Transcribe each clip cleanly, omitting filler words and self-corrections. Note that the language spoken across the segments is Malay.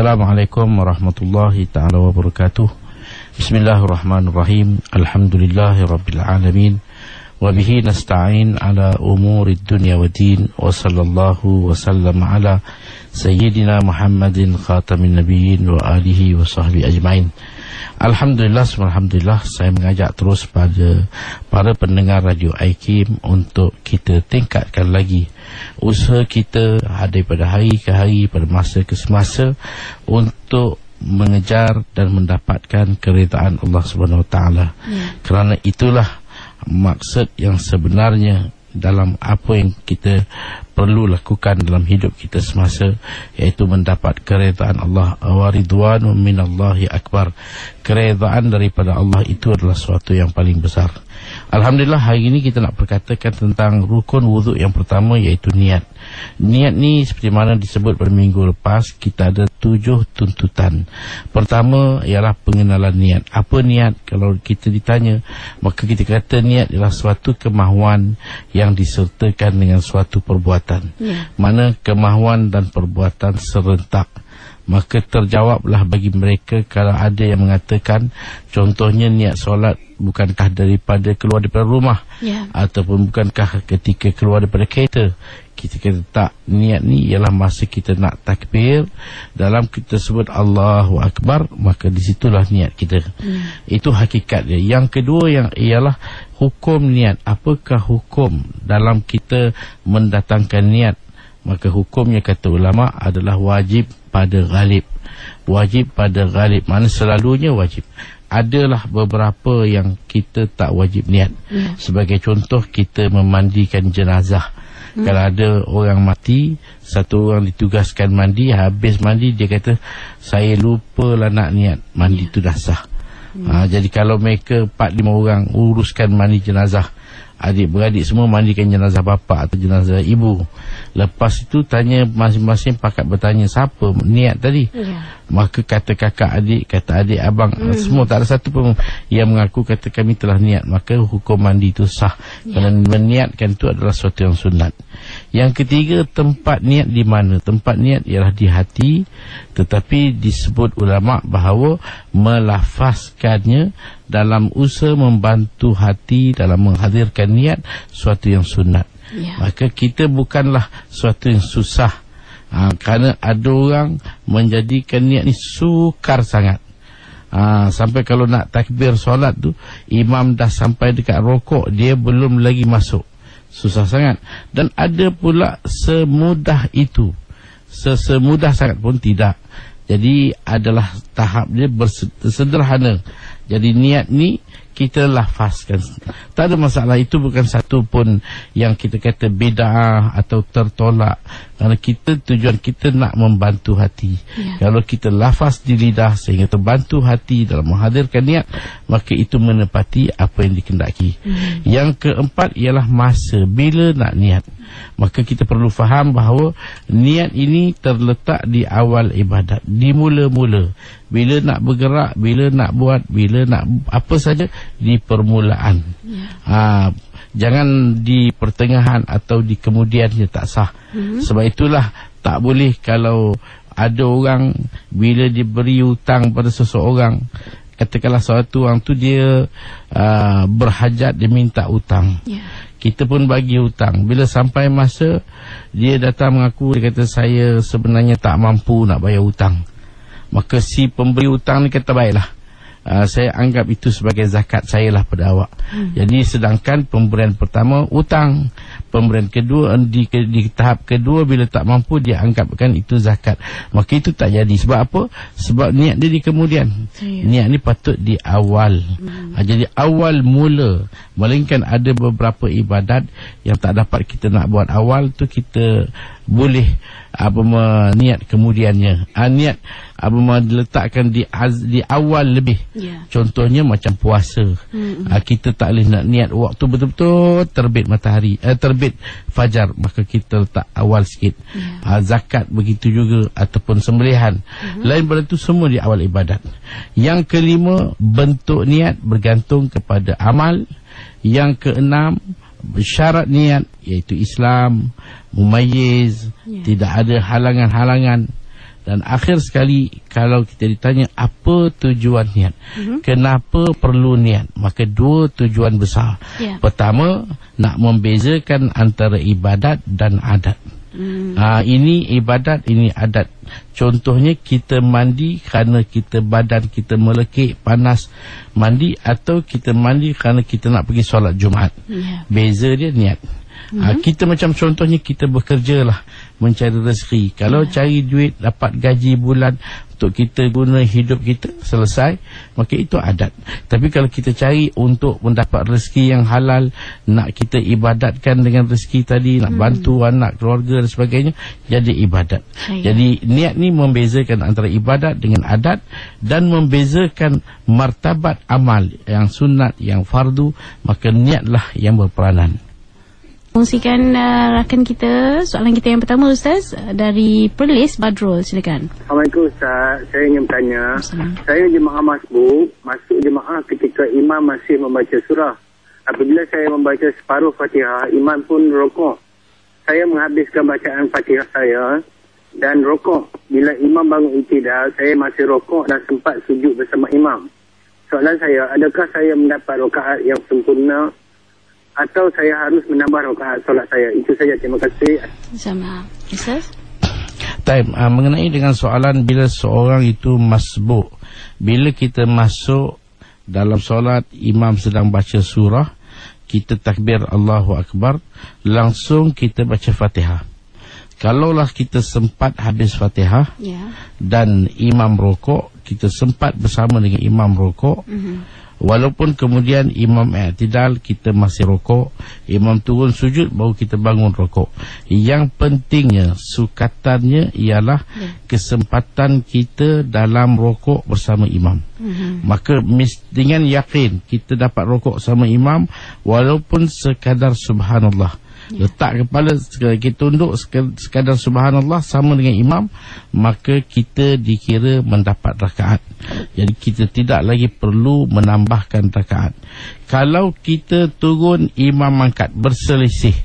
Assalamualaikum warahmatullahi ta'ala wabarakatuh. Bismillahirrahmanirrahim. Alhamdulillahirabbil alamin. Wa bihi nasta'in ala umurid dunya waddin. Wa sallallahu wa sallam ala sayyidina Muhammadin khatamin nabiyyin wa alihi wa sahbihi ajmain. Alhamdulillah, alhamdulillah, saya mengajak terus pada para pendengar Radio IKIM untuk kita tingkatkan lagi usaha kita daripada hari ke hari, pada masa ke semasa, untuk mengejar dan mendapatkan keredaan Allah Subhanahu Wa Taala. Kerana itulah maksud yang sebenarnya dalam apa yang kita perlu lakukan dalam hidup kita semasa, iaitu mendapat keredaan Allah. Wa ridwanun minallahi akbar. Keredaan daripada Allah itu adalah sesuatu yang paling besar. Alhamdulillah, hari ini kita nak perkatakan tentang rukun wuduk yang pertama, iaitu niat. Niat ni seperti mana disebut pada minggu lepas, kita ada 7 tuntutan. Pertama ialah pengenalan niat. Apa niat? Kalau kita ditanya, maka kita kata niat ialah suatu kemahuan yang disertakan dengan suatu perbuatan. Mana kemahuan dan perbuatan serentak. Maka terjawablah bagi mereka kalau ada yang mengatakan, contohnya niat solat bukankah daripada keluar daripada rumah, ataupun bukankah ketika keluar daripada kereta. Kita kata tak, niat ni ialah masa kita nak takbir, dalam kita sebut Allahu Akbar, maka disitulah niat kita. Itu hakikat dia. Yang kedua yang ialah hukum niat. Apakah hukum dalam kita mendatangkan niat? Maka hukumnya, kata ulama, adalah wajib pada ghalib. Wajib pada ghalib, mana selalunya wajib. Adalah beberapa yang kita tak wajib niat. Sebagai contoh, kita memandikan jenazah. Kalau ada orang mati, satu orang ditugaskan mandi, habis mandi dia kata, saya lupalah nak niat, mandi tu dah sah. Jadi kalau mereka 4-5 orang uruskan mandi jenazah, adik-beradik semua mandikan jenazah bapa atau jenazah ibu. Lepas itu tanya masing-masing, pakat bertanya siapa niat tadi. Maka kata kakak adik, kata adik abang, semua tak ada satu pun yang mengaku kata kami telah niat. Maka hukum mandi itu sah, kerana meniatkan itu adalah sesuatu yang sunat. Yang ketiga, tempat niat di mana? Tempat niat ialah di hati, tetapi disebut ulama bahawa melafazkannya dalam usaha membantu hati dalam menghadirkan niat suatu yang sunat. Maka kita bukanlah suatu yang susah. Kerana ada orang menjadikan niat ni sukar sangat. Sampai kalau nak takbir solat tu, imam dah sampai dekat rokok, dia belum lagi masuk. Susah sangat. Dan ada pula semudah itu. Semudah sangat pun tidak. Jadi adalah tahap dia sederhana. Jadi niat ni kita lafazkan, tak ada masalah. Itu bukan satu pun yang kita kata bid'ah atau tertolak, kerana kita, tujuan kita nak membantu hati. Kalau kita lafaz di lidah sehingga terbantu hati dalam menghadirkan niat, maka itu menepati apa yang dikehendaki. Yang keempat ialah masa bila nak niat. Maka kita perlu faham bahawa niat ini terletak di awal ibadat, di mula-mula. Bila nak bergerak, bila nak buat, bila nak apa saja, di permulaan. Jangan di pertengahan atau di kemudiannya, tak sah. Sebab itulah tak boleh kalau ada orang bila diberi hutang pada seseorang, katakanlah suatu orang tu dia berhajat, dia minta hutang. Kita pun bagi hutang. Bila sampai masa dia datang mengaku, dia kata saya sebenarnya tak mampu nak bayar hutang. Maka si pemberi hutang ni kata, baiklah, saya anggap itu sebagai zakat saya lah pada awak. Jadi sedangkan pemberian pertama hutang, pemberian kedua di tahap kedua bila tak mampu, dia anggapkan itu zakat. Maka itu tak jadi. Sebab apa? Sebab niat dia di kemudian. Niat ni patut di awal. Jadi awal mula. Melainkan ada beberapa ibadat yang tak dapat kita nak buat awal tu, kita boleh niat kemudiannya. Niat diletakkan di awal lebih. Contohnya macam puasa. Kita tak boleh nak niat waktu betul-betul terbit matahari, terbit fajar, maka kita letak awal sikit. Zakat begitu juga, ataupun sembelihan. Lain pada itu semua di awal ibadat. Yang kelima, bentuk niat bergantung kepada amal. Yang keenam, syarat niat, iaitu Islam, mumayyiz, tidak ada halangan-halangan. Dan akhir sekali, kalau kita ditanya apa tujuan niat, kenapa perlu niat, maka dua tujuan besar. Pertama, nak membezakan antara ibadat dan adat. Ini ibadat, ini adat. Contohnya kita mandi kerana badan kita melekit panas mandi, atau kita mandi kerana kita nak pergi solat Jumaat. Beza dia niat. Kita macam contohnya kita bekerja lah, mencari rezeki. Kalau cari duit, dapat gaji bulan untuk kita guna hidup kita, selesai, maka itu adat. Tapi kalau kita cari untuk mendapat rezeki yang halal, nak kita ibadatkan dengan rezeki tadi, nak bantu anak, keluarga dan sebagainya, jadi ibadat. Jadi niat ni membezakan antara ibadat dengan adat, dan membezakan martabat amal yang sunat, yang fardu, maka niatlah yang berperanan. Kongsikan rakan kita soalan kita yang pertama, Ustaz, dari Perlis. Badrul, silakan. Assalamualaikum Ustaz, saya ingin bertanya. Saya jemaah masbuk, masuk jemaah ketika imam masih membaca surah. Apabila saya membaca separuh Fatihah, imam pun rokok. Saya menghabiskan bacaan Fatihah saya dan rokok. Bila imam bangun i'tidal, saya masih rokok dan sempat sujud bersama imam. Soalan saya, adakah saya mendapat rakaat yang sempurna atau saya harus menambah rakaat solat saya? Itu saja, terima kasih. Sama Ustaz. Mengenai dengan soalan bila seorang itu masbuk, bila kita masuk dalam solat, imam sedang baca surah, kita takbir Allahu Akbar, langsung kita baca Fatihah. Kalaulah kita sempat habis Fatihah dan imam rokok, kita sempat bersama dengan imam rokok, walaupun kemudian imam i'tidal, kita masih rokok, imam turun sujud, baru kita bangun rokok. Yang pentingnya, sukatannya ialah kesempatan kita dalam rokok bersama imam. Maka dengan yakin kita dapat rokok sama imam, walaupun sekadar subhanallah. Letak kepala, kita tunduk sekadar subhanallah sama dengan imam, maka kita dikira mendapat rakaat. Jadi kita tidak lagi perlu menambahkan rakaat. Kalau kita turun, imam angkat, berselisih,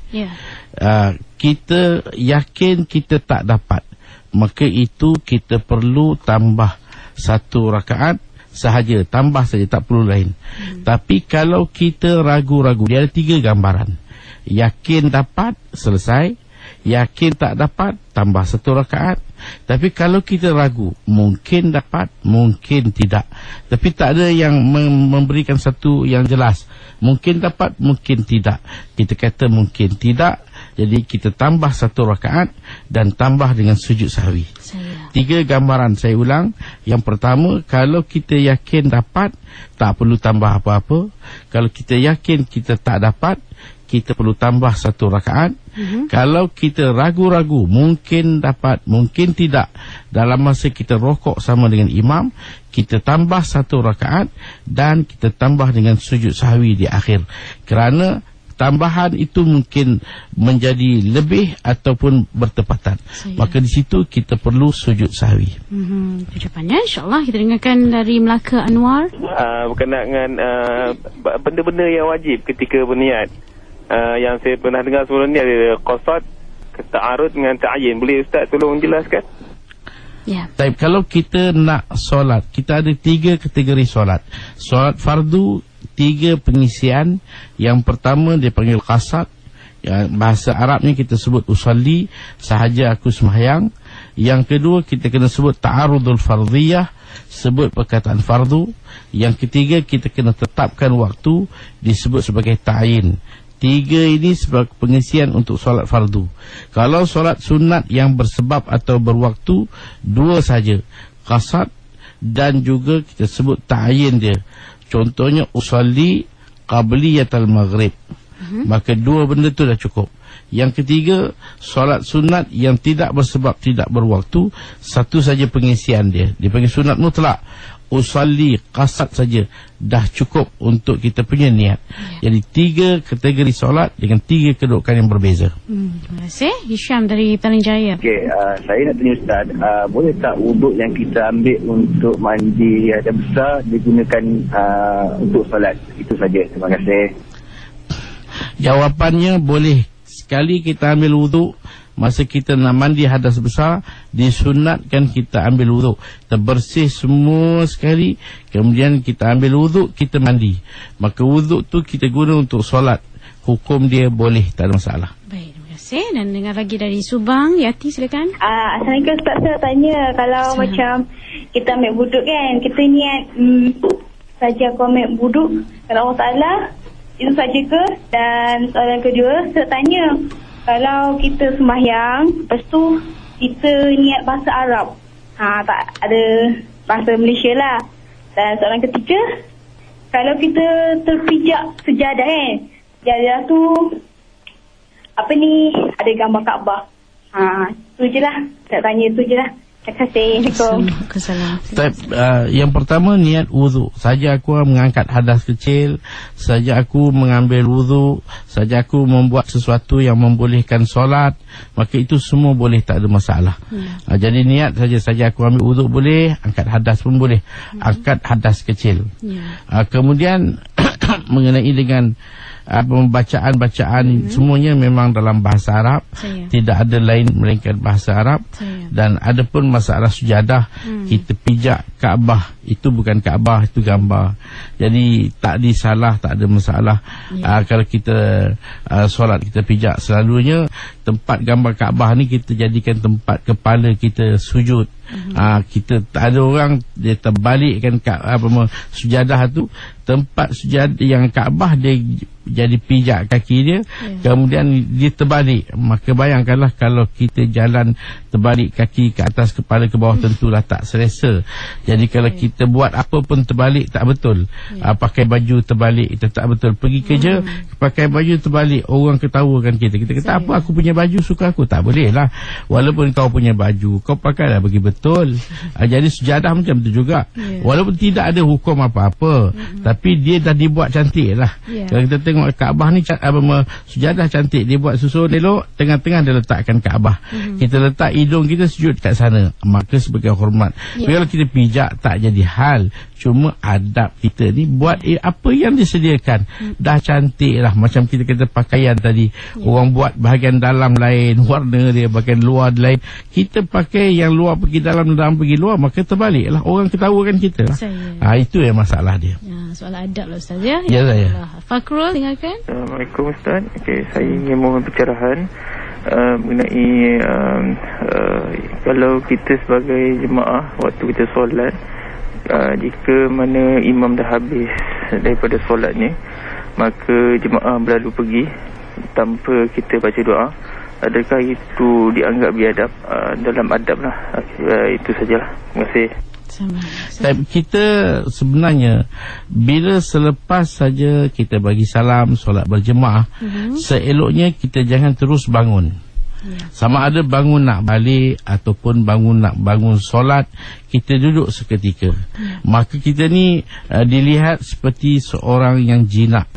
kita yakin kita tak dapat, maka itu kita perlu tambah satu rakaat sahaja, tambah saja, tak perlu lain. Tapi kalau kita ragu-ragu, dia ada 3 gambaran. Yakin dapat, selesai. Yakin tak dapat, tambah 1 rakaat. Tapi kalau kita ragu, mungkin dapat, mungkin tidak, tapi tak ada yang memberikan satu yang jelas, mungkin dapat, mungkin tidak, kita kata mungkin tidak. Jadi kita tambah 1 rakaat dan tambah dengan sujud sahwi. 3 gambaran, saya ulang. Yang pertama, kalau kita yakin dapat, tak perlu tambah apa-apa. Kalau kita yakin kita tak dapat, kita perlu tambah 1 rakaat. Kalau kita ragu-ragu, mungkin dapat, mungkin tidak, dalam masa kita rokok sama dengan imam, kita tambah 1 rakaat dan kita tambah dengan sujud sahwi di akhir. Kerana tambahan itu mungkin menjadi lebih ataupun bertepatan. Maka di situ kita perlu sujud sahwi. Jawapannya insyaAllah kita dengarkan dari Melaka Anwar. Berkenaan dengan benda-benda yang wajib ketika berniat. Yang saya pernah dengar sebelum ni ada qasad, ta'arud dengan ta'ayin. Boleh Ustaz tolong jelaskan? Baik, kalau kita nak solat, kita ada 3 kategori solat. Solat fardu, 3 pengisian. Yang pertama dia panggil qasad, bahasa Arabnya kita sebut usalli, sahaja aku sembahyang. Yang kedua kita kena sebut ta'arudul fardhiyah, sebut perkataan fardu. Yang ketiga kita kena tetapkan waktu, disebut sebagai ta'yin. 3 ini sebagai pengisian untuk solat fardu. Kalau solat sunat yang bersebab atau berwaktu, 2 saja, qasad dan juga kita sebut ta'yin dia. Contohnya usalli qabliyatal maghrib. Maka 2 benda tu dah cukup. Yang ketiga, solat sunat yang tidak bersebab, tidak berwaktu, 1 saja pengisian dia, dipanggil sunat mutlak. Usalli, qasad saja dah cukup untuk kita punya niat. Jadi 3 kategori solat dengan 3 kedudukan yang berbeza. Terima kasih. Hisham dari Petaling Jaya. Okey, saya nak tanya Ustaz, boleh tak wuduk yang kita ambil untuk mandi ada besar digunakan untuk solat? Itu saja. Terima kasih. Jawapannya boleh. Sekali kita ambil wuduk masa kita nak mandi hadas besar, disunatkan kita ambil wuduk. Kita bersih semua sekali, kemudian kita ambil wuduk, kita mandi. Maka wuduk tu kita guna untuk solat. Hukum dia boleh, tak ada masalah. Baik, terima kasih. Dan dengar lagi dari Subang, Yati silakan. Assalamualaikum Ustaz, saya tanya, kalau macam kita ambil wuduk kan, kita niat saja aku ambil wuduk kerana Allah Ta'ala, itu saja ke? Dan soalan kedua, saya tanya, kalau kita sembahyang, lepas tu kita niat bahasa Arab, tak ada bahasa Malaysia lah. Dan soalan ketiga, kalau kita terpijak sejadah sejadah tu apa ni, ada gambar Kaabah. Tu je lah, saya tanya tu je lah. Terima kasih. Assalamualaikum. Yang pertama, niat wuduk. Saja aku mengangkat hadas kecil, saja aku mengambil wuduk, saja aku membuat sesuatu yang membolehkan solat, maka itu semua boleh, tak ada masalah. Jadi niat saja aku ambil wuduk boleh, angkat hadas pun boleh. Angkat hadas kecil. Kemudian mengenai dengan bacaan-bacaan, semuanya memang dalam bahasa Arab. Tidak ada lain melainkan bahasa Arab. Dan ada pun masalah sujadah, kita pijak Kaabah, itu bukan Kaabah, itu gambar. Jadi tak disalah, tak ada masalah. Kalau kita solat, kita pijak, selalunya tempat gambar Kaabah ni kita jadikan tempat kepala kita sujud. Kita tak ada orang dia terbalikkan sujadah tu, tempat sujadah yang Kaabah dia jadi pijak kaki dia, kemudian dia terbalik. Maka bayangkanlah kalau kita jalan terbalik kaki ke atas, kepala ke bawah, tentulah tak selesa. Jadi kalau kita buat apa pun terbalik, tak betul. Pakai baju terbalik, itu tak betul. Pergi kerja pakai baju terbalik, orang ketawakan kita. Kita kata apa, aku punya baju suka aku, tak boleh lah. Walaupun kau punya baju, kau pakailah bagi betul. Jadi sujadah macam tu juga. Walaupun tidak ada hukum apa-apa, tapi dia dah dibuat cantik lah. Kalau kita tengok Kaabah ni, sujadah cantik, dia buat susun elok, tengah-tengah dia letakkan Kaabah. Kita letak hidung kita sujud kat sana, maka sebagai hormat. Kalau kita pijak tak jadi hal. Cuma adab kita ni buat apa yang disediakan, dah cantik lah. Macam kita kata pakaian tadi, orang buat bahagian dalam lain, warna dia bahagian luar lain, kita pakai yang luar pergi dalam, dalam pergi luar, maka terbalik lah, orang ketawakan kita lah. Itu yang masalah dia. Soal adab lah Ustaz ya. Ya saya. Fakrul, tinggalkan. Assalamualaikum Ustaz. Saya ingin mohon pencerahan mengenai kalau kita sebagai jemaah waktu kita solat, jika mana imam dah habis daripada solatnya, maka jemaah berlalu pergi tanpa kita baca doa, adakah itu dianggap biadab? Dalam adab lah. Itu sajalah. Terima kasih. Kita sebenarnya bila selepas saja kita bagi salam solat berjemaah, seeloknya kita jangan terus bangun. Sama ada bangun nak balik ataupun bangun solat, kita duduk seketika. Maka kita ni dilihat seperti seorang yang jinak.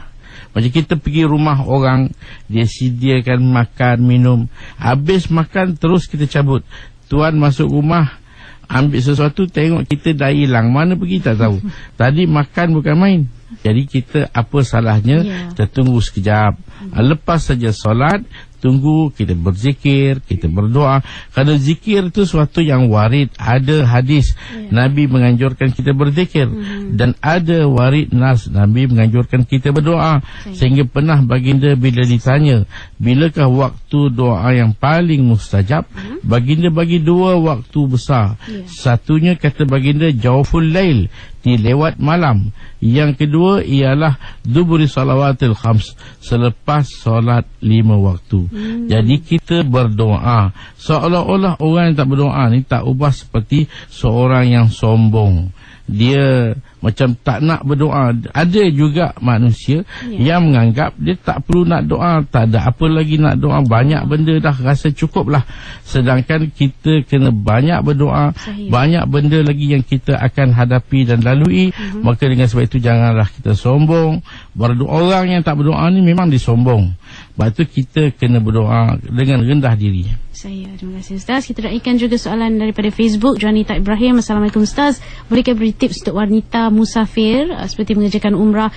Macam kita pergi rumah orang, dia sediakan makan, minum, habis makan terus kita cabut. Tuan masuk rumah, ambil sesuatu, tengok kita dah hilang, mana pergi tak tahu. Tadi makan bukan main. Jadi kita apa salahnya kita tunggu sekejap. Lepas saja solat, tunggu, kita berzikir, kita berdoa. Kerana zikir itu sesuatu yang warid. Ada hadis Nabi menganjurkan kita berzikir, dan ada warid nas, Nabi menganjurkan kita berdoa. Sehingga pernah baginda bila ditanya, bilakah waktu doa yang paling mustajab, baginda bagi dua waktu besar. Satunya kata baginda jawful lail, di lewat malam. Yang kedua ialah duburi salawatil khams, selepas solat 5 waktu. Jadi kita berdoa. Seolah-olah orang yang tak berdoa ni tak ubah seperti seorang yang sombong. Dia macam tak nak berdoa. Ada juga manusia yang menganggap dia tak perlu nak doa, tak ada apa lagi nak doa, banyak benda dah rasa cukup lah. Sedangkan kita kena banyak berdoa, banyak benda lagi yang kita akan hadapi dan lalui. Maka dengan sebab itu janganlah kita sombong. Berdoa, orang yang tak berdoa ni memang disombong. Sebab itu kita kena berdoa dengan rendah diri. Terima kasih Ustaz. Kita raikan juga soalan daripada Facebook, Juanita Ibrahim. Assalamualaikum Ustaz, bolehkah beri tips untuk wanita musafir seperti mengerjakan umrah,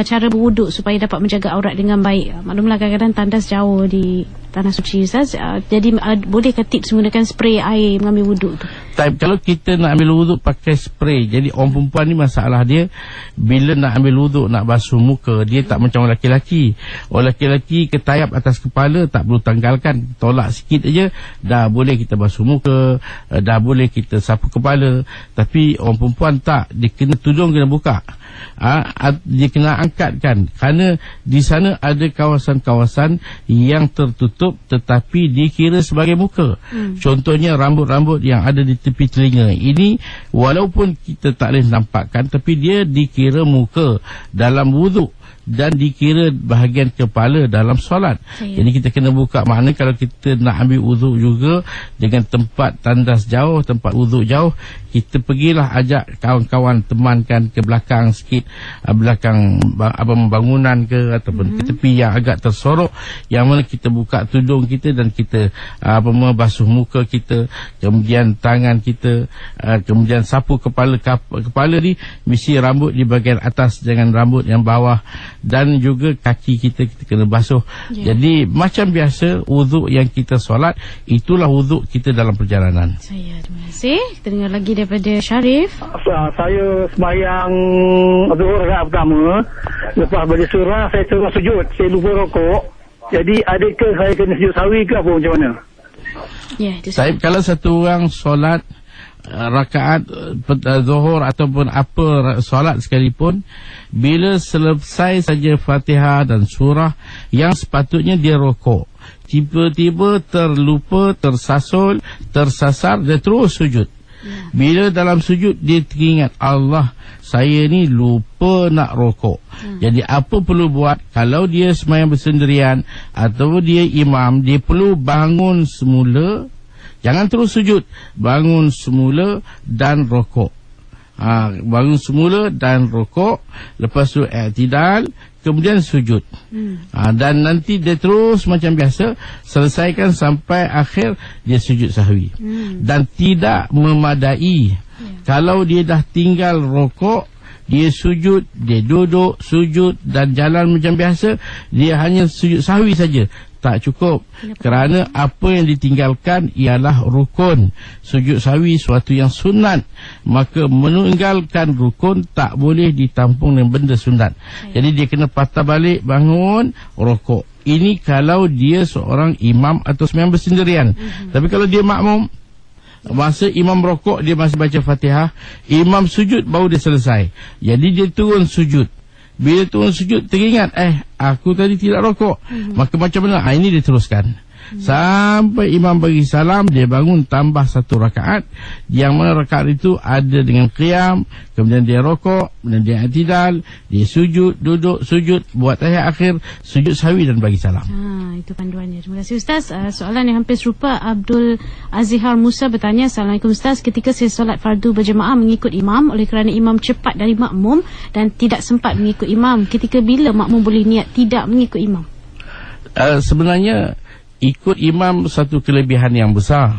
cara berwuduk supaya dapat menjaga aurat dengan baik? Maklumlah kadang-kadang tandas jauh di tanah suci Ustaz. Jadi bolehkah tips menggunakan spray air mengambil wuduk tu? Kalau kita nak ambil wuduk pakai spray, jadi orang perempuan ni masalah dia bila nak ambil wuduk, nak basuh muka, dia tak macam orang lelaki. Orang lelaki ketayap atas kepala tak perlu tanggalkan, tolak sikit aja dah boleh kita basuh muka, dah boleh kita sapu kepala. Tapi orang perempuan tak, dia kena tudung kena buka, dia kena angkatkan, kerana di sana ada kawasan-kawasan yang tertutup tetapi dikira sebagai muka. Contohnya rambut-rambut yang ada di tepi telinga ini, walaupun kita tak boleh nampakkan, tapi dia dikira muka dalam wuduk dan dikira bahagian kepala dalam solat. Jadi kita kena buka. Maknanya kalau kita nak ambil wuduk juga dengan tempat tandas jauh, tempat wuduk jauh, kita pergilah ajak kawan-kawan, temankan ke belakang sikit, belakang bangunan ke ataupun ke tepi yang agak tersorok, yang mana kita buka tudung kita dan kita basuh muka kita, kemudian tangan kita, kemudian sapu kepala ni mesti rambut di bahagian atas, jangan rambut yang bawah, dan juga kaki kita kena basuh. Jadi macam biasa wuduk yang kita solat, itulah wuduk kita dalam perjalanan. Terima kasih. Kita dengar lagi daripada Syarif. Saya sembahyang zuhur rakaat pertama, lepas baca surah saya terus sujud, saya lupa rokok. Jadi adakah saya kena sujud sawi ke apa, macam mana? Saya kalau satu orang solat rakaat zuhur ataupun apa solat sekalipun, bila selesai saja Fatihah dan surah, yang sepatutnya dia rokok, tiba-tiba terlupa, tersasar, dia terus sujud. Bila dalam sujud dia teringat, Allah, saya ni lupa nak rokok. Jadi apa perlu buat? Kalau dia sembahyang bersendirian atau dia imam, dia perlu bangun semula, jangan terus sujud, bangun semula dan rokok. Bangun semula dan rokok, lepas tu i'tidal, kemudian sujud. Dan nanti dia terus macam biasa, selesaikan sampai akhir, dia sujud sahwi. Dan tidak memadai. Kalau dia dah tinggal rokok, dia sujud, dia duduk, sujud dan jalan macam biasa, dia hanya sujud sahwi saja, tak cukup. Kerana apa yang ditinggalkan ialah rukun. Sujud sahwi suatu yang sunat, maka meninggalkan rukun tak boleh ditampung dengan benda sunat. Jadi dia kena patah balik, bangun, rokok. Ini kalau dia seorang imam atau sembahyang bersendirian. Tapi kalau dia makmum, masa imam rokok dia masih baca Fatihah, imam sujud baru dia selesai, jadi dia turun sujud. Bila turun sujud teringat, aku tadi tidak rokok, maka macam mana? Ini dia teruskan sampai imam bagi salam, dia bangun tambah satu rakaat, yang mana rakaat itu ada dengan qiyam, kemudian dia rokok, kemudian dia i'tidal, dia sujud, duduk, sujud, buat tahiyat akhir, sujud sahwi dan bagi salam. Itu panduannya. Terima kasih Ustaz. Soalan yang hampir serupa, Abdul Azhar Musa bertanya, Assalamualaikum Ustaz, ketika saya solat fardu berjemaah mengikut imam, oleh kerana imam cepat dari makmum dan tidak sempat mengikut imam, ketika bila makmum boleh niat tidak mengikut imam? Sebenarnya ikut imam satu kelebihan yang besar,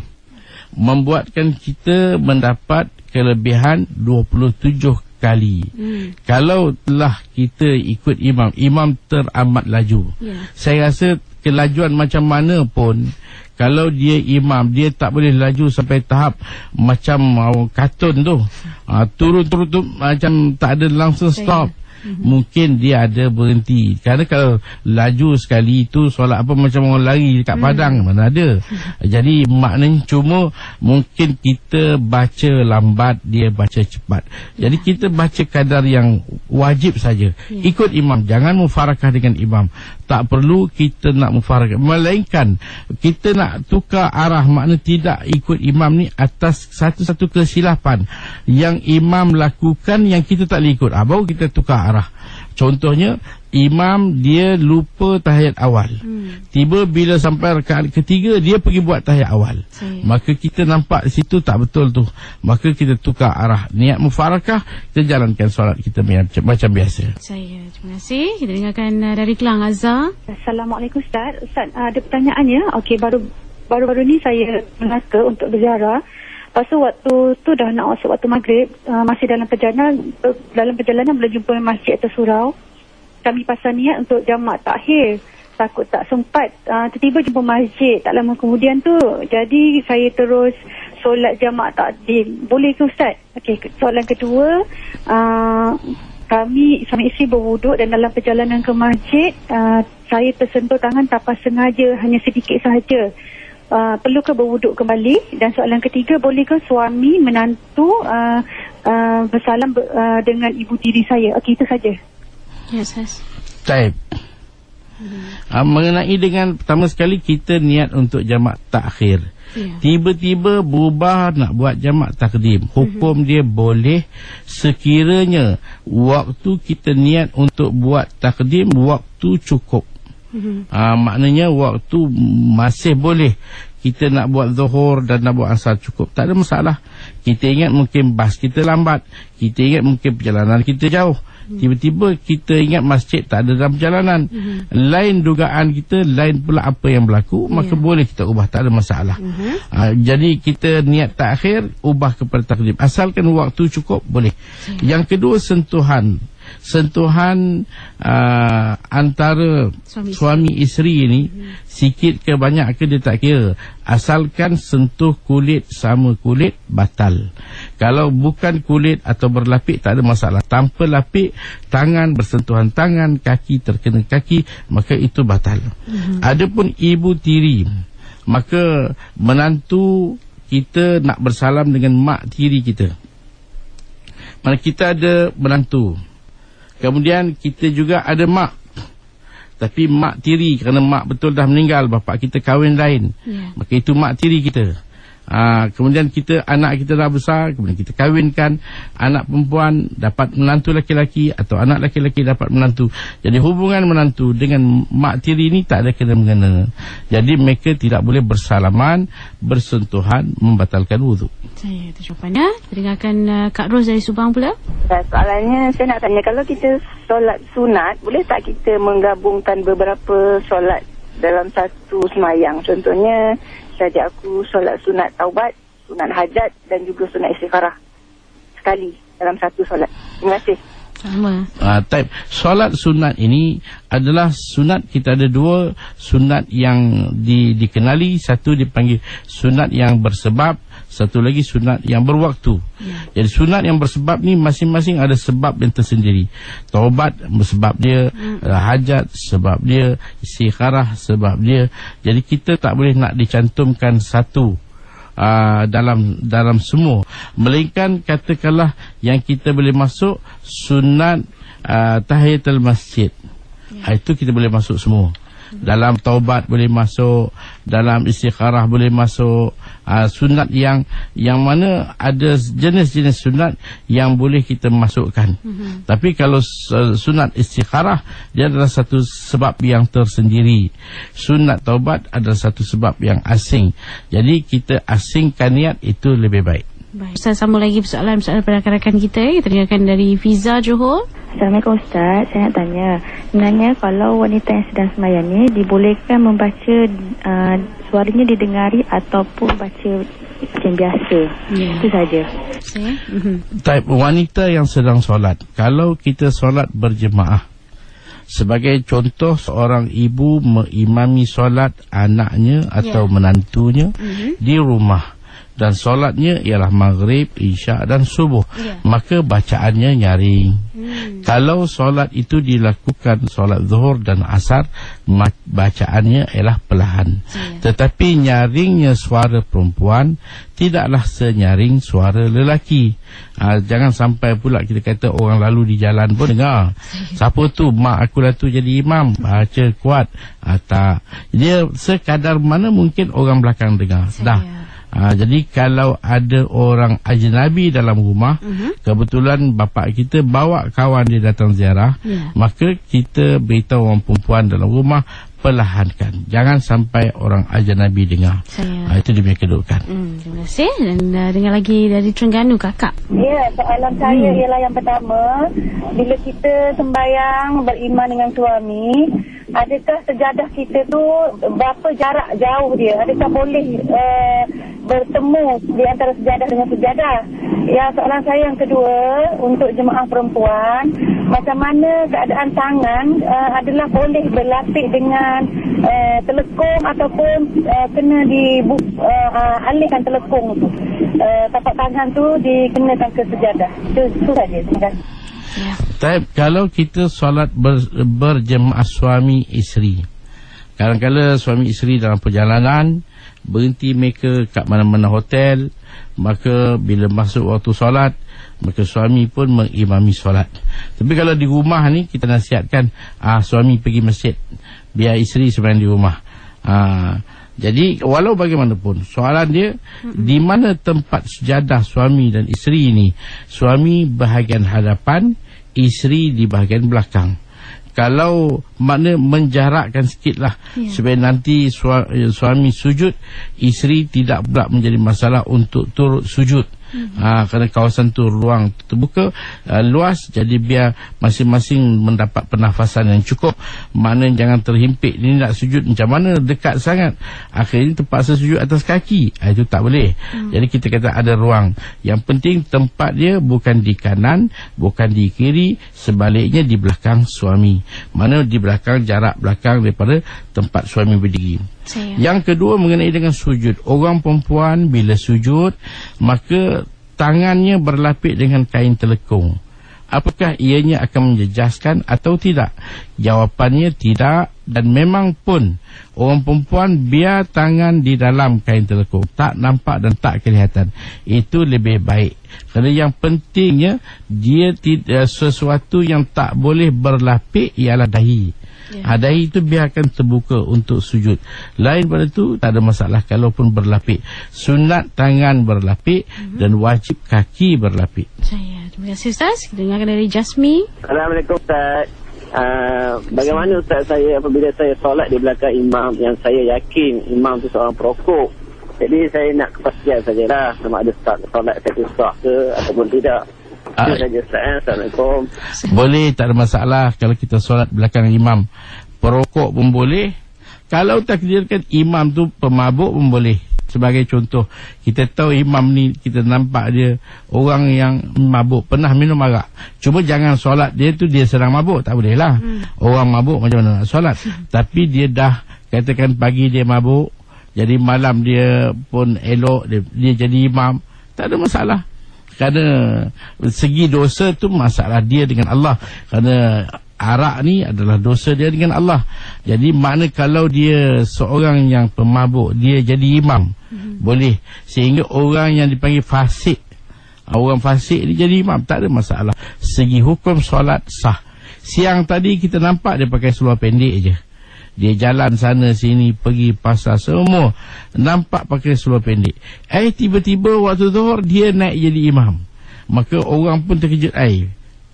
membuatkan kita mendapat kelebihan 27 kali. Kalau telah kita ikut imam, imam teramat laju, saya rasa kelajuan macam mana pun, kalau dia imam, dia tak boleh laju sampai tahap macam kartun tu, turun macam tak ada langsung stop. Mungkin dia ada berhenti. Kerana kalau laju sekali itu solat apa macam orang lari dekat padang, mana ada. Jadi maknanya cuma mungkin kita baca lambat, dia baca cepat. Jadi kita baca kadar yang wajib saja. Ikut imam, jangan mufarakah dengan imam. Tak perlu kita nak mufarakah, melainkan kita nak tukar arah. Makna tidak ikut imam ni atas satu-satu kesilapan yang imam lakukan yang kita tak boleh ikut, baru kita tukar arah. Contohnya, imam dia lupa tahiyat awal, tiba bila sampai rakaat ketiga dia pergi buat tahiyat awal, maka kita nampak di situ tak betul tu, maka kita tukar arah, niat mufarakah, kita jalankan solat kita macam biasa. Terima kasih. Kita dengarkan dari Kelang, Azhar. Assalamualaikum Ustaz. Ustaz, ada pertanyaannya. Okey, baru-baru ni saya Melaka untuk berziarah. Lepas tu waktu tu dah nak masuk waktu maghrib, masih dalam perjalanan boleh jumpa masjid atau surau. Kami pasang niat untuk jamak takhir. takut tak sempat. Tiba-tiba jumpa masjid tak lama kemudian tu. Jadi saya terus solat jamaah takdim. Boleh ke Ustaz? Okey, soalan kedua, kami suami isteri berwuduk dan dalam perjalanan ke masjid, saya tersentuh tangan tanpa sengaja, hanya sedikit sahaja. Perlu ke berwuduk kembali? Dan soalan ketiga, boleh ke suami menantu bersalam dengan ibu tiri saya? Okey, itu saja. Yes, yes. Baik. Mengenai dengan pertama sekali kita niat untuk jamak takhir, tiba-tiba berubah nak buat jamak takdim, hukum dia boleh sekiranya waktu kita niat untuk buat takdim waktu cukup. Maknanya waktu masih boleh kita nak buat zuhur dan nak buat asar cukup, tak ada masalah. Kita ingat mungkin bas kita lambat, kita ingat mungkin perjalanan kita jauh, tiba-tiba kita ingat masjid tak ada dalam perjalanan, lain dugaan kita, lain pula apa yang berlaku, maka boleh kita ubah, tak ada masalah. Jadi kita niat takhir, ubah kepada takdim, asalkan waktu cukup, boleh. Yang kedua, sentuhan antara suami isteri ini sikit ke banyak ke dia tak kira, asalkan sentuh kulit sama kulit batal. Kalau bukan kulit atau berlapik tak ada masalah. Tanpa lapik, tangan bersentuhan tangan, kaki terkena kaki, maka itu batal. Adapun ibu tiri, maka menantu kita nak bersalam dengan mak tiri kita. Mana kita ada menantu, kemudian kita juga ada mak, tapi mak tiri, kerana mak betul dah meninggal, bapa kita kahwin lain, maka itu mak tiri kita. Kemudian anak kita dah besar, kemudian kita kahwinkan anak perempuan dapat menantu laki-laki, atau anak laki-laki dapat menantu. Jadi hubungan menantu dengan mak tiri ini tak ada kena-mengena. Jadi mereka tidak boleh bersalaman, bersentuhan, membatalkan wuduk. Saya itu jawapannya. Dengarkan Kak Ros dari Subang pula. Soalannya saya nak tanya, kalau kita solat sunat, boleh tak kita menggabungkan beberapa solat dalam satu semayang? Contohnya saja aku solat sunat taubat, sunat hajat dan juga sunat istikharah sekali dalam satu solat. Terima kasih. Sama. Solat sunat ini adalah sunat, kita ada dua sunat yang dikenali. Satu dipanggil sunat yang bersebab, satu lagi sunat yang berwaktu. Jadi sunat yang bersebab ni masing-masing ada sebab yang tersendiri. Taubat sebab dia, hajat sebab dia, istikharah sebab dia. Jadi kita tak boleh nak dicantumkan satu dalam semua, melainkan katakanlah yang kita boleh masuk sunat tahiyatul masjid, itu kita boleh masuk semua. Dalam taubat boleh masuk, dalam istikharah boleh masuk. Sunat yang mana ada jenis-jenis sunat yang boleh kita masukkan. Tapi kalau sunat istikharah, dia adalah satu sebab yang tersendiri. Sunat taubat adalah satu sebab yang asing. Jadi kita asingkan niat, itu lebih baik. Baik. Ustaz, sambung lagi persoalan pada rakan-rakan kita. Kita dengarkan dari Fiza Johor. Assalamualaikum Ustaz, saya nak tanya, sebenarnya kalau wanita yang sedang sembahyang ni dibolehkan membaca, suaranya didengari ataupun baca macam biasa? Itu saja. Type wanita yang sedang solat, kalau kita solat berjemaah, sebagai contoh, seorang ibu mengimami solat anaknya atau menantunya di rumah, dan solatnya ialah maghrib, isyak dan subuh, maka bacaannya nyaring. Kalau solat itu dilakukan solat zuhur dan asar, bacaannya ialah perlahan. Tetapi nyaringnya suara perempuan tidaklah senyaring suara lelaki. Jangan sampai pula kita kata orang lalu di jalan pun dengar, siapa tu, mak aku lah tu jadi imam, baca kuat. Tak, dia sekadar mana mungkin orang belakang dengar. Jadi kalau ada orang ajnabi dalam rumah, kebetulan bapa kita bawa kawan dia datang ziarah, maka kita beritahu orang perempuan dalam rumah, perlahankan, jangan sampai orang ajnabi dengar. Itu dia punya kedudukan. Terima kasih. Dan dengar lagi dari Terengganu, kakak. Ya, soalan saya ialah yang pertama, bila kita sembahyang beriman dengan suami, adakah sejadah kita tu berapa jarak jauh dia? Adakah boleh bertemu di antara sejadah dengan sejadah? Ya, soalan saya yang kedua, untuk jemaah perempuan, macam mana keadaan tangan adalah boleh berlapik dengan telekung ataupun kena alihkan telekung tu. Tapak tangan tu dikenakan ke sejadah. Itu saja. Terima kasih. Kalau kita solat berjemaah suami isteri, kadang-kadang suami isteri dalam perjalanan berhenti mereka kat mana-mana hotel, maka bila masuk waktu solat, maka suami pun mengimami solat. Tapi kalau di rumah ni kita nasihatkan suami pergi masjid, biar isteri sembahyang di rumah. Jadi walau bagaimanapun soalan dia, di mana tempat sejadah suami dan isteri ini, suami bahagian hadapan, isteri di bahagian belakang. Kalau makna menjarakkan sikit lah, supaya nanti suami sujud, isteri tidak pula menjadi masalah untuk turut sujud. Kerana kawasan tu ruang terbuka, luas, jadi biar masing-masing mendapat pernafasan yang cukup. Makna jangan terhimpit, ni nak sujud macam mana, dekat sangat, akhirnya terpaksa sujud atas kaki. Itu tak boleh. Jadi kita kata ada ruang. Yang penting tempat dia bukan di kanan, bukan di kiri, sebaliknya di belakang suami. Mana di belakang, jarak belakang daripada tempat suami berdiri. Yang kedua mengenai dengan sujud. Orang perempuan bila sujud, maka tangannya berlapik dengan kain telekung. Apakah ianya akan menjejaskan atau tidak? Jawapannya tidak, dan memang pun orang perempuan biar tangan di dalam kain telekung, tak nampak dan tak kelihatan, itu lebih baik. Kerana yang pentingnya dia sesuatu yang tak boleh berlapik ialah dahi. Dahi itu biarkan terbuka untuk sujud. Lain pada itu tak ada masalah kalaupun berlapik. Sunat tangan berlapik dan wajib kaki berlapik. Terima kasih Ustaz. Kita dengarkan dari Jasmi. Assalamualaikum Ustaz. Bagaimana Ustaz saya apabila saya solat di belakang imam yang saya yakin imam tu seorang perokok? Jadi saya nak kepastian sajalah sama ada solat saya sah ke ataupun tidak. Assalamualaikum. Boleh, tak ada masalah kalau kita solat belakang imam. Perokok pun boleh. Kalau takdirkan imam tu pemabuk pun boleh. Sebagai contoh, kita tahu imam ni, kita nampak dia orang yang mabuk, pernah minum arak. Cuma jangan solat dia tu dia sedang mabuk, tak boleh lah. Orang mabuk macam mana nak solat? Tapi dia dah, katakan pagi dia mabuk, jadi malam dia pun elok, dia jadi imam, tak ada masalah. Kerana segi dosa tu masalah dia dengan Allah. Kerana arak ni adalah dosa dia dengan Allah. Jadi makna kalau dia seorang yang pemabuk, dia jadi imam, boleh. Sehingga orang yang dipanggil fasik, orang fasik dia jadi imam, tak ada masalah. Segi hukum solat sah. Siang tadi kita nampak dia pakai seluar pendek je. Dia jalan sana sini, pergi pasar, semua nampak pakai seluar pendek. Tiba-tiba waktu zuhur dia naik jadi imam. Maka orang pun terkejut.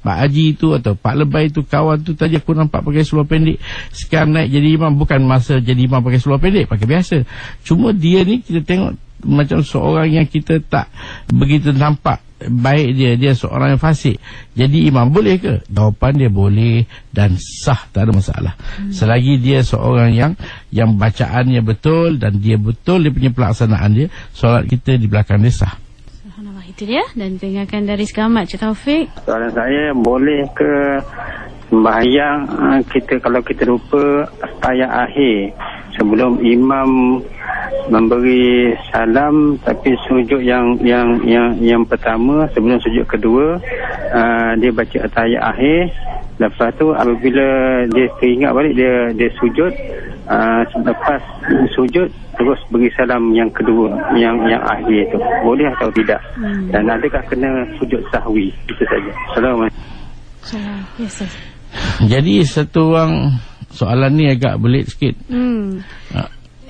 Pak Haji tu atau Pak Lebay tu, kawan tu tadi aku nampak pakai seluar pendek, sekarang naik jadi imam. Bukan masa jadi imam pakai seluar pendek, pakai biasa. Cuma dia ni kita tengok macam seorang yang kita tak begitu nampak baik dia seorang yang fasik, jadi imam. Boleh ke? Jawapan dia boleh dan sah, tak ada masalah. Selagi dia seorang yang bacaannya betul dan dia betul dia punya pelaksanaan dia, solat kita di belakang dia sah. Subhanallah, itu dia. Dan dengarkan dari Sekamat Cik Taufik. Soalan saya, boleh ke sembahyang kita kalau kita lupa ayat akhir sebelum imam memberi salam, tapi sujud yang pertama sebelum sujud kedua dia baca ayat akhir, lepas tu apabila dia teringat balik dia sujud, lepas sujud terus beri salam yang kedua, yang akhir tu, boleh atau tidak? Dan adakah kena sujud sahwi? Itu saja. Assalamualaikum. Yes, jadi satu orang soalan ni agak belit sikit.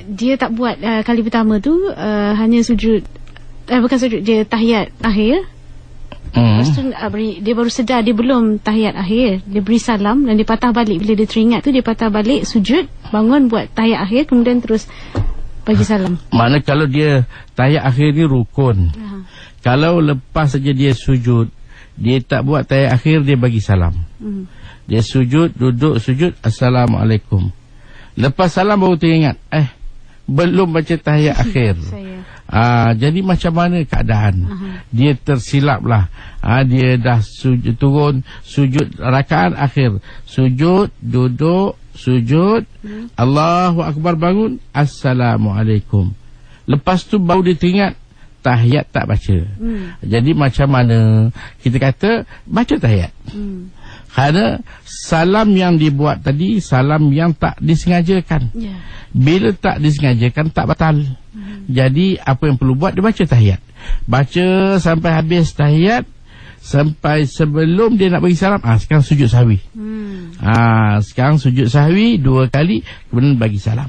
Dia tak buat kali pertama tu, hanya sujud, bukan sujud, dia tahiyat akhir. Lepas tu dia baru sedar dia belum tahiyat akhir, dia beri salam dan dia patah balik. Bila dia teringat tu dia patah balik, sujud, bangun, buat tahiyat akhir, kemudian terus bagi salam. Mana kalau dia tahiyat akhir ni rukun. Kalau lepas saja dia sujud, dia tak buat tahiyat akhir, dia bagi salam. Dia sujud, duduk sujud, Assalamualaikum. Lepas salam baru teringat, belum baca tahiyat akhir. Jadi macam mana keadaan? Dia tersilap lah. Dia dah turun sujud rakaat akhir. Sujud, duduk, sujud, Allahu Akbar, bangun, Assalamualaikum. Lepas tu baru dia teringat tahiyat tak baca. Jadi macam mana kita kata baca tahiyat? Kerana salam yang dibuat tadi salam yang tak disengajakan. Bila tak disengajakan tak batal. Jadi apa yang perlu buat, dia baca tahiyat. Baca sampai habis tahiyat, sampai sebelum dia nak bagi salam, sekarang sujud sahwi. Sekarang sujud sahwi 2 kali, kemudian bagi salam.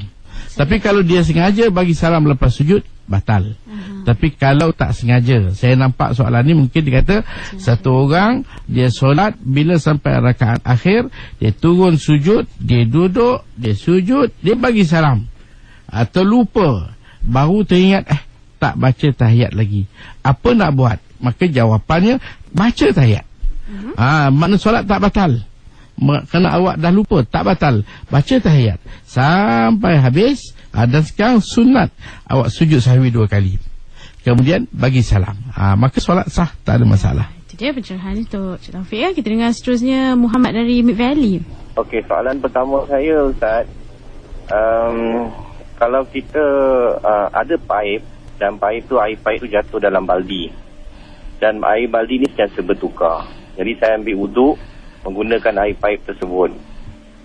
Tapi kalau dia sengaja bagi salam lepas sujud, batal. Tapi kalau tak sengaja, saya nampak soalan ni mungkin dia kata satu orang dia solat, bila sampai rakaat akhir dia turun sujud, dia duduk, dia sujud, dia bagi salam, atau lupa, baru teringat tak baca tahiyat lagi. Apa nak buat? Maka jawapannya baca tahiyat. Makna solat tak batal. Kerana awak dah lupa, tak batal. Baca tahiyat sampai habis. Dan sekarang sunat awak sujud sahwi 2 kali, kemudian bagi salam. Maka solat sah, tak ada masalah. Itu dia pencerahan untuk Cik Taufik ya. Kita dengar seterusnya Muhammad dari Mid Valley. Okey, soalan pertama saya, Ustaz, kalau kita ada paip, dan paip tu, air paip tu jatuh dalam baldi, dan air baldi ni sentiasa bertukar. Jadi saya ambil wuduk menggunakan air paip tersebut,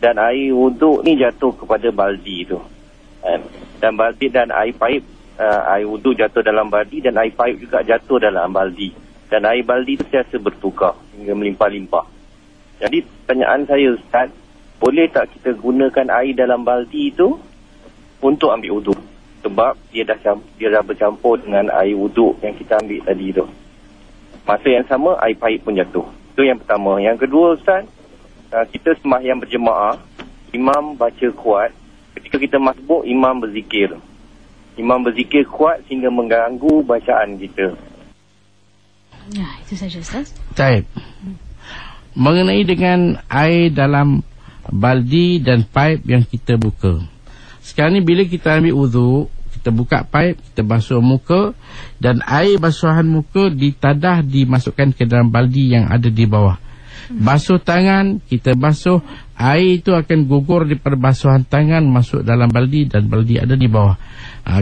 dan air wuduk ni jatuh kepada baldi tu, dan baldi dan air paip, air wuduk jatuh dalam baldi, dan air paip juga jatuh dalam baldi, dan air baldi itu sentiasa bertukar hingga melimpah-limpah. Jadi pertanyaan saya, Ustaz, boleh tak kita gunakan air dalam baldi itu untuk ambil wuduk? Sebab dia dah bercampur dengan air wuduk yang kita ambil tadi tu. Masa yang sama air paip pun jatuh. Itu yang pertama. Yang kedua, Ustaz, kita sembahyang berjemaah, imam baca kuat. Ketika kita masbuk, imam berzikir. Imam berzikir kuat sehingga mengganggu bacaan kita. Ya, itu saja, Ustaz. Baik. Mengenai dengan air dalam baldi dan paip yang kita buka. Sekarang ni bila kita ambil wuduk, kita buka paip, kita basuh muka, dan air basuhan muka ditadah dimasukkan ke dalam baldi yang ada di bawah. Basuh tangan, kita basuh, air itu akan gugur daripada basuhan tangan masuk dalam baldi, dan baldi ada di bawah.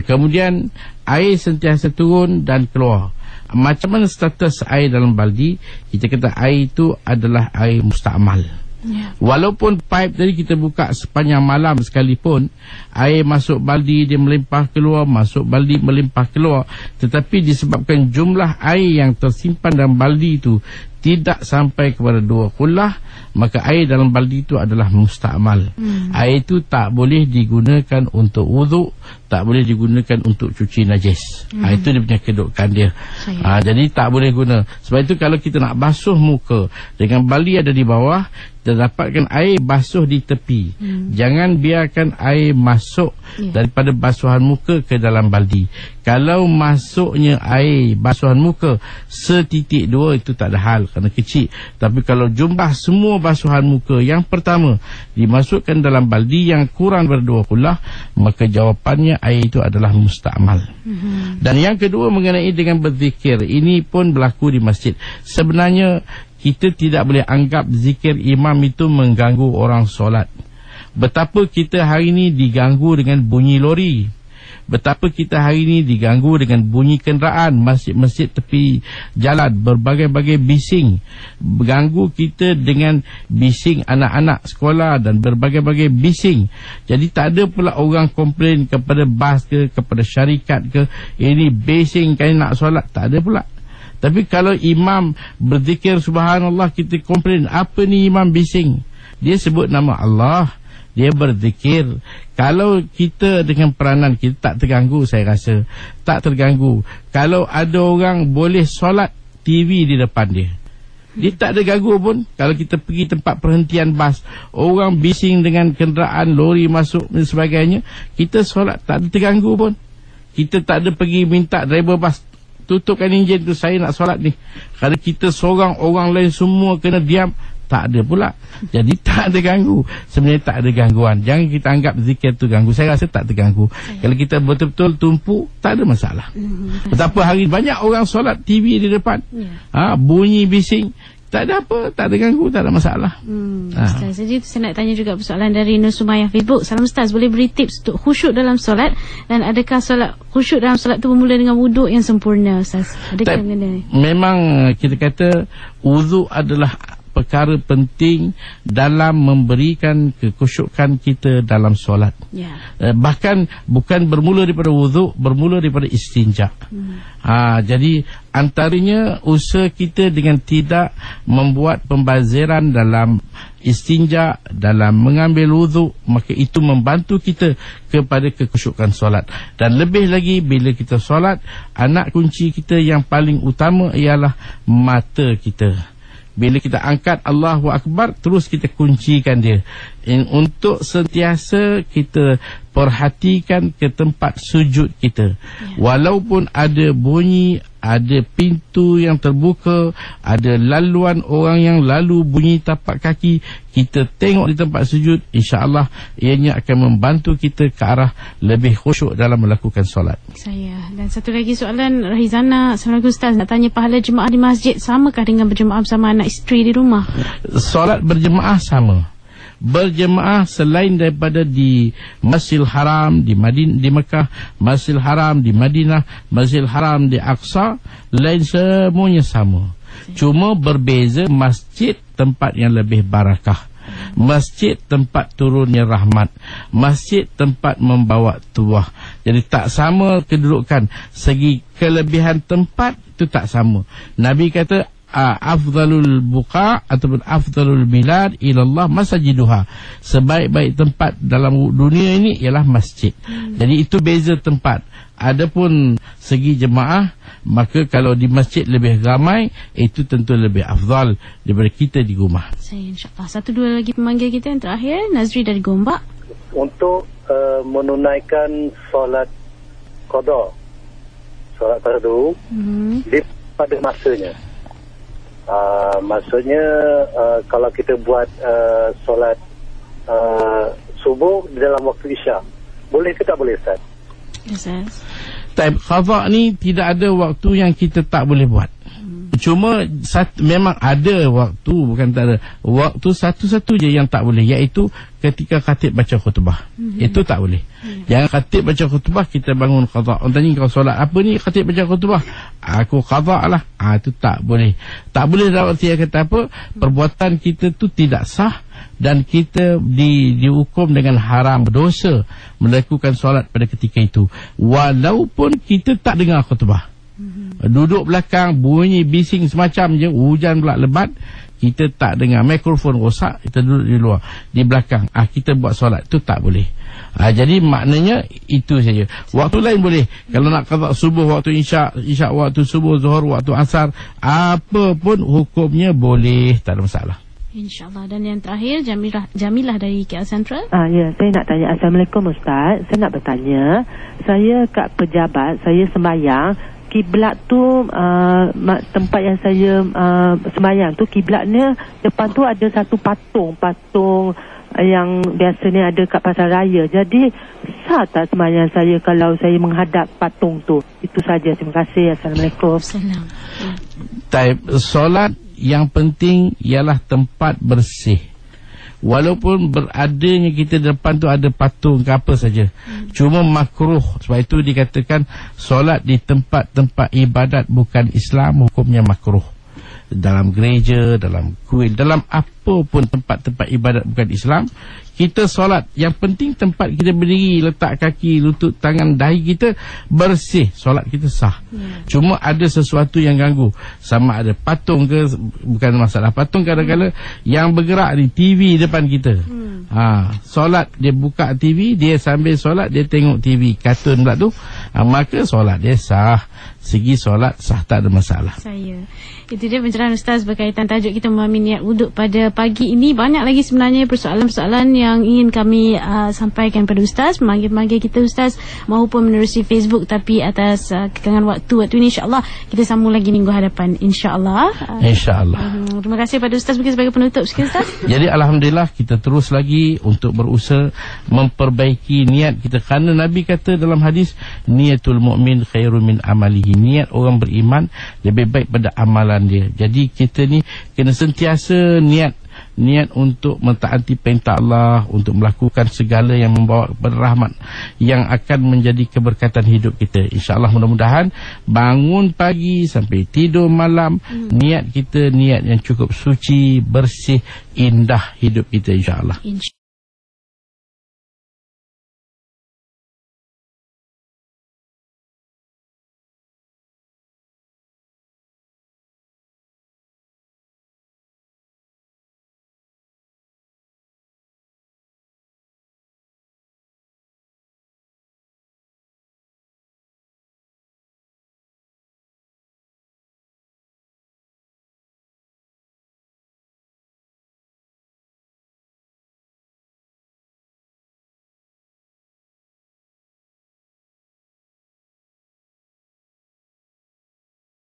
Kemudian air sentiasa turun dan keluar. Macam mana status air dalam baldi? Kita kata air itu adalah air mustakmal. Walaupun pipe tadi kita buka sepanjang malam sekalipun, air masuk baldi dia melimpah keluar, masuk baldi melimpah keluar, tetapi disebabkan jumlah air yang tersimpan dalam baldi itu tidak sampai kepada 2 qullah, maka air dalam baldi itu adalah mustakmal. Air itu tak boleh digunakan untuk wuduk, tak boleh digunakan untuk cuci najis. Itu dia punya kedudukan dia. Jadi tak boleh guna. Sebab itu kalau kita nak basuh muka dengan baldi ada di bawah, kita dapatkan air basuh di tepi. Jangan biarkan air masuk daripada basuhan muka ke dalam baldi. Kalau masuknya air basuhan muka 1.2 itu tak ada hal, kerana kecil. Tapi kalau jumlah semua basuhan muka yang pertama dimasukkan dalam baldi yang kurang daripada 2 qullah, maka jawapannya air itu adalah mustakmal. Dan yang kedua mengenai dengan berzikir, ini pun berlaku di masjid. Sebenarnya kita tidak boleh anggap zikir imam itu mengganggu orang solat. Betapa kita hari ini diganggu dengan bunyi lori, betapa kita hari ini diganggu dengan bunyi kenderaan, masjid-masjid tepi jalan, berbagai-bagai bising, mengganggu kita dengan bising anak-anak sekolah dan berbagai-bagai bising. Jadi tak ada pula orang komplain kepada bas ke, kepada syarikat ke, ini bising kan nak solat, tak ada pula. Tapi kalau imam berzikir subhanallah, kita komplain, apa ni imam bising? Dia sebut nama Allah, dia berzikir. Kalau kita dengan peranan kita tak terganggu, saya rasa tak terganggu. Kalau ada orang boleh solat TV di depan dia, dia tak ada ganggu pun. Kalau kita pergi tempat perhentian bas, orang bising dengan kenderaan, lori masuk dan sebagainya, kita solat tak ada terganggu pun. Kita tak ada pergi minta driver bas, tutupkan enjin tu, saya nak solat ni. Kalau kita seorang, orang lain semua kena diam, tak ada pula. Jadi tak ada ganggu. Sebenarnya tak ada gangguan. Jangan kita anggap zikir tu ganggu. Saya rasa tak terganggu. Kalau kita betul-betul tumpu, tak ada masalah. Betapa hari banyak orang solat TV di depan, bunyi bising, tak ada apa, tak ada ganggu, tak ada masalah. Ustaz, jadi saya nak tanya juga persoalan dari Nur Sumayah Facebook. Salam Ustaz, boleh beri tips untuk khusyuk dalam solat, dan adakah solat khusyuk dalam solat tu bermula dengan wuduk yang sempurna, Ustaz? Adakah mengenai? Memang kita kata wuduk adalah perkara penting dalam memberikan kekhusyukan kita dalam solat. Bahkan bukan bermula daripada wuduk, bermula daripada istinja. Jadi antaranya usaha kita dengan tidak membuat pembaziran dalam istinja, dalam mengambil wuduk, maka itu membantu kita kepada kekhusyukan solat. Dan lebih lagi bila kita solat, anak kunci kita yang paling utama ialah mata kita. Bila kita angkat Allahu Akbar, terus kita kuncikan dia. Untuk sentiasa kita perhatikan ke tempat sujud kita. Walaupun ada bunyi, ada pintu yang terbuka, ada laluan orang yang lalu bunyi tapak kaki, kita tengok di tempat sujud, insya-Allah ianya akan membantu kita ke arah lebih khusyuk dalam melakukan solat. Dan satu lagi soalan Rahizana. Assalamualaikum Ustaz, nak tanya pahala jemaah di masjid samakah dengan berjemaah bersama anak isteri di rumah? Solat berjemaah sama. Berjemaah selain daripada di Masjidil Haram di Mekah, Masjidil Haram di Madinah, Masjidil Haram di Aqsa, lain semuanya sama. Cuma berbeza masjid tempat yang lebih barakah, masjid tempat turunnya rahmat, masjid tempat membawa tuah. Jadi tak sama kedudukan. Segi kelebihan tempat itu tak sama. Nabi kata afdalul buqa ataupun afdalul bilad ilallah masajiduha. Sebaik-baik tempat dalam dunia ini ialah masjid. Jadi itu beza tempat. Adapun segi jemaah, maka kalau di masjid lebih ramai, itu tentu lebih afdal daripada kita di rumah. InsyaAllah. Satu dua lagi pemanggil kita yang terakhir, Nazri dari Gombak. Untuk menunaikan solat qada, solat fardu pada masanya. Maksudnya kalau kita buat solat subuh dalam waktu Isya, boleh ke tak boleh, Ustaz? Type qada ni tidak ada waktu yang kita tak boleh buat. Cuma memang ada waktu, bukan tak ada. Waktu satu-satu je yang tak boleh, iaitu ketika khatib baca khutbah. Itu tak boleh. Jangan khatib baca khutbah kita bangun qada. Orang tanya kau solat apa ni, khatib baca khutbah, aku qada lah. Itu tak boleh. Tak boleh dalam arti kata apa, perbuatan kita tu tidak sah, dan kita dihukum dengan haram, berdosa melakukan solat pada ketika itu, walaupun kita tak dengar khutbah. Duduk belakang, bunyi bising semacam je, hujan pula lebat, kita tak dengar, mikrofon rosak, kita duduk di luar, di belakang, kita buat solat, itu tak boleh. Jadi maknanya itu saja. Waktu lain boleh. Kalau nak qada subuh, waktu isya waktu subuh, zuhur, waktu asar, apa pun hukumnya boleh, tak ada masalah. InsyaAllah. Dan yang terakhir, Jamilah dari KL Central. Ya, saya nak tanya. Assalamualaikum Ustaz. Saya nak bertanya, saya kat pejabat, saya sembahyang, kiblat tu tempat yang saya sembahyang tu, kiblatnya depan tu ada satu patung yang biasanya ada kat pasar raya. Jadi sah tak sembahyang saya kalau saya menghadap patung tu? Itu saja. Terima kasih. Assalamualaikum. Solat yang penting ialah tempat bersih. Walaupun beradanya kita depan tu ada patung ke apa saja, cuma makruh. Sebab itu dikatakan solat di tempat-tempat ibadat bukan Islam, hukumnya makruh. Dalam gereja, dalam kuil, dalam apa pun tempat-tempat ibadat bukan Islam, kita solat. Yang penting tempat kita berdiri, letak kaki, lutut, tangan, dahi kita bersih, solat kita sah. Cuma ada sesuatu yang ganggu, sama ada patung ke, bukan masalah patung, kadang-kadang yang bergerak di TV depan kita. Solat dia buka TV, dia sambil solat dia tengok TV kartun pula tu, maka solat dia sah. segi solat sah, tak ada masalah. Itu dia pencerahan Ustaz berkaitan tajuk kita memahami niat wuduk pada pagi ini. Banyak lagi sebenarnya persoalan-persoalan yang ingin kami sampaikan pada Ustaz, memanggil kita Ustaz maupun menerusi Facebook, tapi atas kekangan waktu ini insya-Allah kita sambung lagi minggu hadapan insya-Allah. Terima kasih pada Ustaz mungkin sebagai penutup sikit Ustaz. Jadi alhamdulillah kita terus lagi untuk berusaha memperbaiki niat kita, kerana Nabi kata dalam hadis, niatul mukmin khairun min amalihi, niat orang beriman lebih baik pada amalan dia. Jadi kita ni kena sentiasa niat untuk mentaati perintah Allah, untuk melakukan segala yang membawa kepada rahmat yang akan menjadi keberkatan hidup kita. InsyaAllah mudah-mudahan bangun pagi sampai tidur malam, niat kita niat yang cukup suci, bersih, indah hidup kita insyaAllah.